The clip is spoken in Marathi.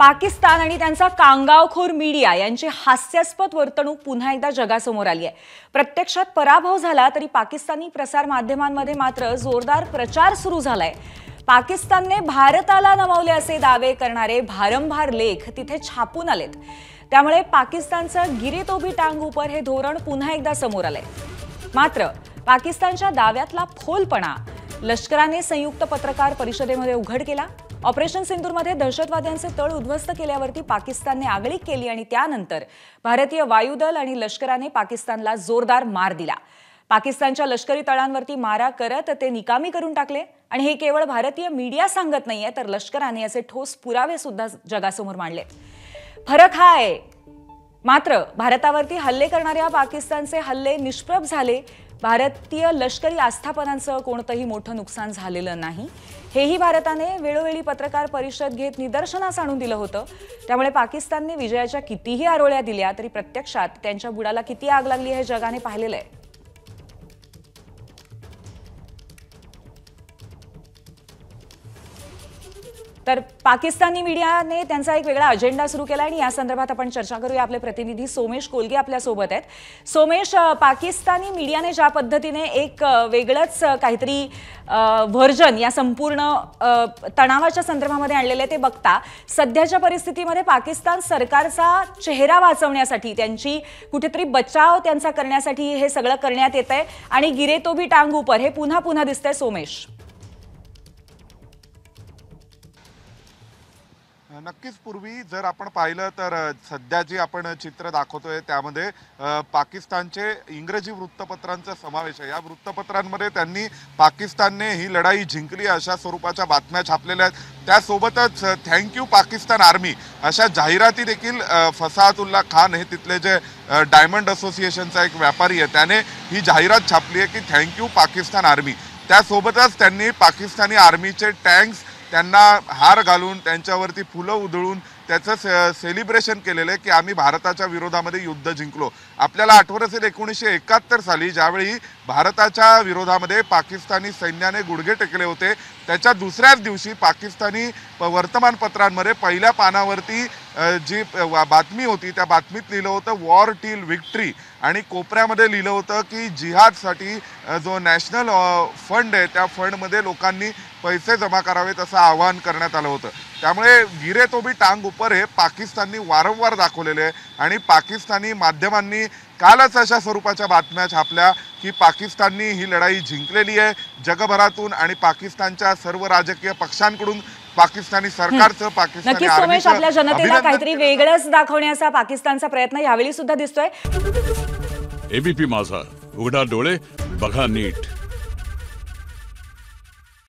पाकिस्तान आणि त्यांचा कांगावखोर मीडिया यांची हास्यास्पद वर्तणूक पुन्हा एकदा जगासमोर आली आहे। प्रत्यक्षात पराभव झाला तरी पाकिस्तानी प्रसार माध्यमांमध्ये मात्र जोरदार प्रचार सुरू झालाय। पाकिस्तानने भारताला नमवले असे दावे करणारे भारंभार लेख तिथे छापून आलेत। त्यामुळे पाकिस्तानचं गिरे तो भी टांग ऊपर हे धोरण पुन्हा एकदा समोर आलंय। मात्र पाकिस्तानच्या दाव्यातला फोलपणा लष्कराने संयुक्त पत्रकार परिषदेमध्ये उघड केला। ऑपरेशन सिंदूरमध्ये दहशतवाद्यांचे तळ उद्ध्वस्त केल्यावरती पाकिस्तानने आगळीक केली आणि त्यानंतर भारतीय वायुदल आणि लष्कराने पाकिस्तानला जोरदार मार दिला। पाकिस्तानच्या लष्करी तळांवरती मारा करत ते निकामी करून टाकले आणि हे केवळ भारतीय मीडिया सांगत नाहीये तर लष्कराने असे ठोस पुरावे सुद्धा जगासमोर मांडले। फरक हा आहे मात्र भारतावरती हल्ले करणाऱ्या पाकिस्तानचे हल्ले निष्प्रभ झाले। भारतीय लष्करी आस्थापनांचं कोणतंही मोठं नुकसान झालेलं नाही। हेही भारताने वेळोवेळी पत्रकार परिषद घेत निदर्शनास आणून दिलं होतं। त्यामुळे पाकिस्तानने विजयाच्या कितीही आरोळ्या दिल्या तरी प्रत्यक्षात त्यांच्या बुडाला किती आग लागली हे जगाने पाहिलेलं आहे। तर पाकिस्तानी मीडियाने त्यांचा एक वेगळा अजेंडा सुरू केला आणि या संदर्भात आपण चर्चा करूया। आपले प्रतिनिधी सोमेश कोलगे आपल्या सोबत आहेत। सोमेश, पाकिस्तानी मीडियाने ज्या पद्धतीने एक वेगळंच काहीतरी व्हर्जन या संपूर्ण तणावाच्या संदर्भामध्ये आणलेले ते बघता सध्याच्या परिस्थितीमध्ये पाकिस्तान सरकारचा चेहरा वाचवण्यासाठी त्यांची कुठेतरी बचाव त्यांचा करण्यासाठी हे सगळं करण्यात येतंय आणि गिरे तो भी टांग ऊपर हे पुन्हा पुन्हा दिसतंय। सोमेश, नक्कीच पूर्वी जर आपण पाहिलं तर सध्या जी आपण चित्र दाखवतोय त्यामध्ये पाकिस्तानचे इंग्रजी वृत्तपत्रांचा समावेश आहे। या वृत्तपत्रांमध्ये त्यांनी पाकिस्तानने ही लढाई जिंकली अशा स्वरूपाच्या बातम्या छापलेल्या आहेत। त्यासोबतच थँक्यू पाकिस्तान आर्मी अशा जाहिराती देखील फसाहतुल्ला खान हे तिथले जे डायमंड असोसिएशनचा एक व्यापारी आहे त्याने ही जाहिरात छापली आहे की थँक्यू पाकिस्तान आर्मी। त्यासोबतच त्यांनी पाकिस्तानी आर्मीचे टँक्स त्यांना हार घालून त्यांच्यावरती फुलं उधळून त्याचं सेलिब्रेशन केलेलं आहे की आम्ही भारताच्या विरोधामध्ये युद्ध जिंकलो। आपल्याला आठवत असेल 1971 साली ज्यावेळी भारताच्या विरोधामध्ये पाकिस्तानी सैन्याने गुडघे टेकले होते त्याच्या दुसऱ्याच दिवशी पाकिस्तानी वर्तमानपत्रांमध्ये पहिल्या पानावरती जी बातमी होती त्या बातमीत लिहिलं होतं वॉर टिल विक्ट्री आणि कोपऱ्यामध्ये लिहिलं होतं की जिहादसाठी जो नॅशनल फंड आहे त्या फंडमध्ये लोकांनी पैसे जमा करावेत असं आवाहन करण्यात आलं होतं। त्यामुळे गिरे तो भी टांग ऊपर हे पाकिस्ताननी वारंवार दाखवलेले आहे आणि पाकिस्तानी माध्यमांनी कालच अशा स्वरूपाच्या बातम्या छापल्या की पाकिस्ताननी ही लढाई जिंकलेली आहे जगभरातून आणि पाकिस्तानच्या सर्व राजकीय पक्षांकडून पाकिस्तानी सरकारचं पाकिस्तानी सोमेश आपल्या जनतेला काहीतरी वेगळंच दाखवण्याचा पाकिस्तानचा प्रयत्न यावेळी सुद्धा दिसतोय। एबीपी माझा, उघडा डोळे बघा नीट।